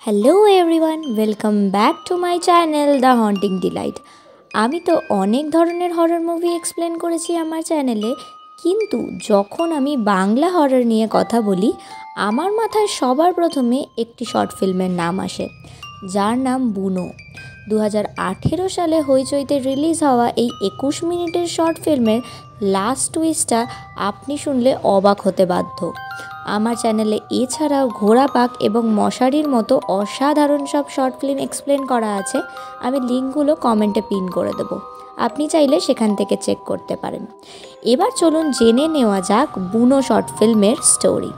Hello everyone, welcome back to my channel the haunting delight. আমি তো অনেক ধরনের হরর মুভি এক্সপ্লেন করেছি আমার চ্যানেলে, কিন্তু যখন আমি বাংলা হরর নিয়ে কথা বলি আমার মাথায় সবার প্রথমে একটি শর্ট ফিল্মের নাম আসে, যার নাম বুনো। 2018 সালে হইচইতে রিলিজ হওয়া এই 21 মিনিটের শর্ট ফিল্মের লাস্ট টুইস্টটা আপনি শুনলে অবাক হতে বাধ্য। আমার চ্যানেলে এছাড়াও ঘোড়া পাক এবং মশারির মতো অসাধারণ সব শর্ট ফিল্ম এক্সপ্লেন করা আছে। আমি লিঙ্কগুলো কমেন্টে পিন করে দেবো, আপনি চাইলে সেখান থেকে চেক করতে পারেন। এবার চলুন জেনে নেওয়া যাক বুনো শর্ট ফিল্মের স্টোরি।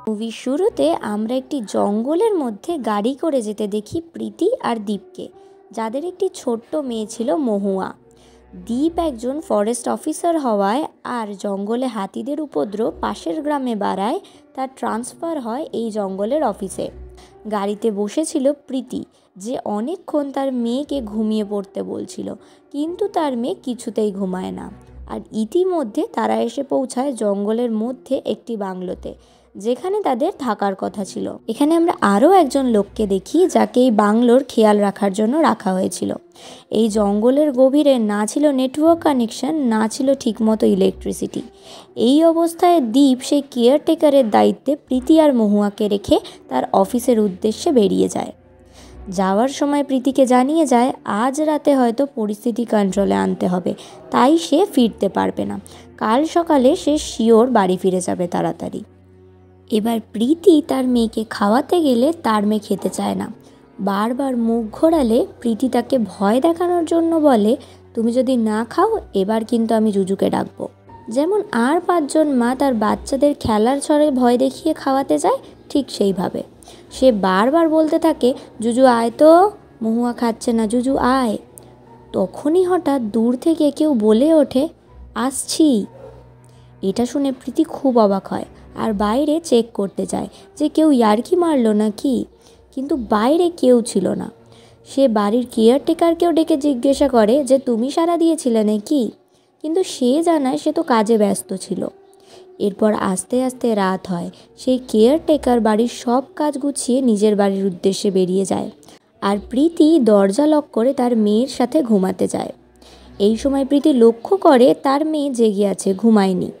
মুভির শুরুতে আমরা একটি জঙ্গলের মধ্যে গাড়ি করে যেতে দেখি প্রীতি আর দীপকে, যাদের একটি ছোট্ট মেয়ে ছিল মহুয়া। দীপ একজন ফরেস্ট অফিসার হওয়ায় আর জঙ্গলে হাতিদের উপদ্রব পাশের গ্রামে বাড়ায় তার ট্রান্সফার হয় এই জঙ্গলের অফিসে। গাড়িতে বসেছিল প্রীতি, যে অনেকক্ষণ তার মেয়েকে ঘুমিয়ে পড়তে বলছিল, কিন্তু তার মেয়ে কিছুতেই ঘুমায় না। আর ইতিমধ্যে তারা এসে পৌঁছায় জঙ্গলের মধ্যে একটি বাংলোতে, যেখানে তাদের থাকার কথা ছিল। এখানে আমরা আরও একজন লোককে দেখি, যাকে এই বাংলোর খেয়াল রাখার জন্য রাখা হয়েছিল। এই জঙ্গলের গভীরে না ছিল নেটওয়ার্ক কানেকশন, না ছিল ঠিকমতো ইলেকট্রিসিটি। এই অবস্থায় দীপ সেই কেয়ারটেকারের দায়িত্বে প্রীতি আর মহুয়াকে রেখে তার অফিসের উদ্দেশ্যে বেরিয়ে যায়। যাওয়ার সময় প্রীতিকে জানিয়ে যায় আজ রাতে হয়তো পরিস্থিতি কন্ট্রোলে আনতে হবে, তাই সে ফিরতে পারবে না। কাল সকালে সে শিওর বাড়ি ফিরে যাবে তাড়াতাড়ি। এবার প্রীতি তার মেয়েকে খাওয়াতে গেলে তার মেয়ে খেতে চায় না। বারবার মুখ ঘোরালে প্রীতি তাকে ভয় দেখানোর জন্য বলে, তুমি যদি না খাও এবার কিন্তু আমি জুজুকে ডাকবো। যেমন আর 5 জন মা তার বাচ্চাদের খেলার ছলে ভয় দেখিয়ে খাওয়াতে যায়, ঠিক সেইভাবে সে বারবার বলতে থাকে, জুজু আয় তো, মহুয়া খাচ্ছে না, জুজু আয়। তখনই হঠাৎ দূর থেকে কেউ বলে ওঠে, আসছি। এটা শুনে প্রীতি খুব অবাক হয় আর বাইরে চেক করতে যায় যে কেউ ইয়ার্কি মারলো না কি, কিন্তু বাইরে কেউ ছিল না। সে বাড়ির কেয়ারটেকারকেও ডেকে জিজ্ঞাসা করে যে তুমি সাড়া দিয়েছিলে নাকি, কিন্তু সে জানায় সে তো কাজে ব্যস্ত ছিল। এরপর আস্তে আস্তে রাত হয়। সেই কেয়ারটেকার বাড়ির সব কাজ গুছিয়ে নিজের বাড়ির উদ্দেশ্যে বেরিয়ে যায়, আর প্রীতি দরজা লক করে তার মেয়ের সাথে ঘুমাতে যায়। এই সময় প্রীতি লক্ষ্য করে তার মেয়ে জেগে আছে, ঘুমায়নি।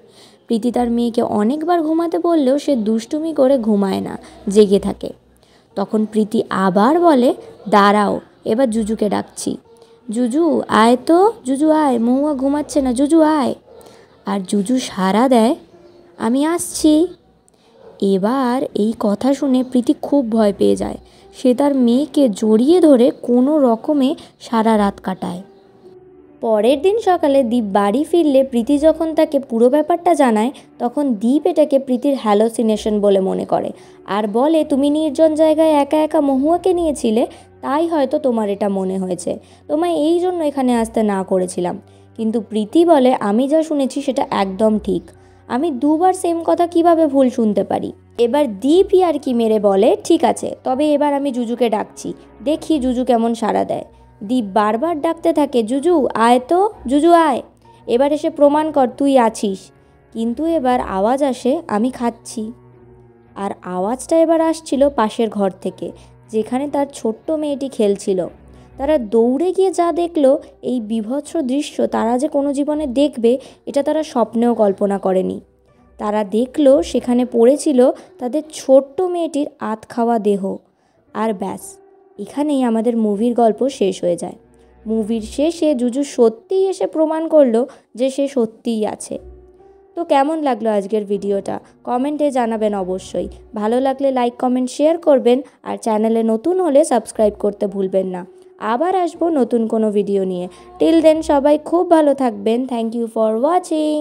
প্রীতি তার মেয়েকে অনেকবার ঘুমাতে বললেও সে দুষ্টুমি করে ঘুমায় না, জেগে থাকে। তখন প্রীতি আবার বলে, দাঁড়াও এবার জুজুকে ডাকছি, জুজু আয় তো, জুজু আয়, মহুয়া ঘুমাচ্ছে না, জুজু আয়। আর জুজু সাড়া দেয়, আমি আসছি। এবার এই কথা শুনে প্রীতি খুব ভয় পেয়ে যায়। সে তার মেয়েকে জড়িয়ে ধরে কোনো রকমে সারা রাত কাটায়। পরের দিন সকালে দীপ বাড়ি ফিরলে প্রীতি যখন তাকে পুরো ব্যাপারটা জানায়, তখন দীপ এটাকে প্রীতির হ্যালোসিনেশন বলে মনে করে আর বলে, তুমি নির্জন জায়গায় একা একা মহুয়াকে নিয়েছিলে, তাই হয়তো তোমার এটা মনে হয়েছে, তোমায় এই জন্য এখানে আসতে না করেছিলাম। কিন্তু প্রীতি বলে, আমি যা শুনেছি সেটা একদম ঠিক, আমি 2বার সেম কথা কিভাবে ভুল শুনতে পারি। এবার দীপ ইয়ার্কি মেরে বলে, ঠিক আছে, তবে এবার আমি জুজুকে ডাকছি, দেখি জুজু কেমন সাড়া দেয়। দীপ বারবার ডাকতে থাকে, জুজু আয় তো, জুজু আয়, এবার এসে প্রমাণ কর তুই আছিস। কিন্তু এবার আওয়াজ আসে, আমি খাচ্ছি। আর আওয়াজটা এবার আসছিল পাশের ঘর থেকে, যেখানে তার ছোট্ট মেয়েটি খেলছিল। তারা দৌড়ে গিয়ে যা দেখলো, এই বীভৎস দৃশ্য তারা যে কোনো জীবনে দেখবে এটা তারা স্বপ্নেও কল্পনা করেনি। তারা দেখলো সেখানে পড়েছিল তাদের ছোট্ট মেয়েটির আধ খাওয়া দেহ। আর ব্যাস, এখানেই আমাদের মুভির গল্প শেষ হয়ে যায়। মুভির শেষে জুজু সত্যিই এসে প্রমাণ করলো যে সে সত্যিই আছে। তো কেমন লাগলো আজকের ভিডিওটা কমেন্টে জানাবেন অবশ্যই। ভালো লাগলে লাইক কমেন্ট শেয়ার করবেন, আর চ্যানেলে নতুন হলে সাবস্ক্রাইব করতে ভুলবেন না। আবার আসবো নতুন কোনো ভিডিও নিয়ে। টিল দেন সবাই খুব ভালো থাকবেন। Thank you for watching.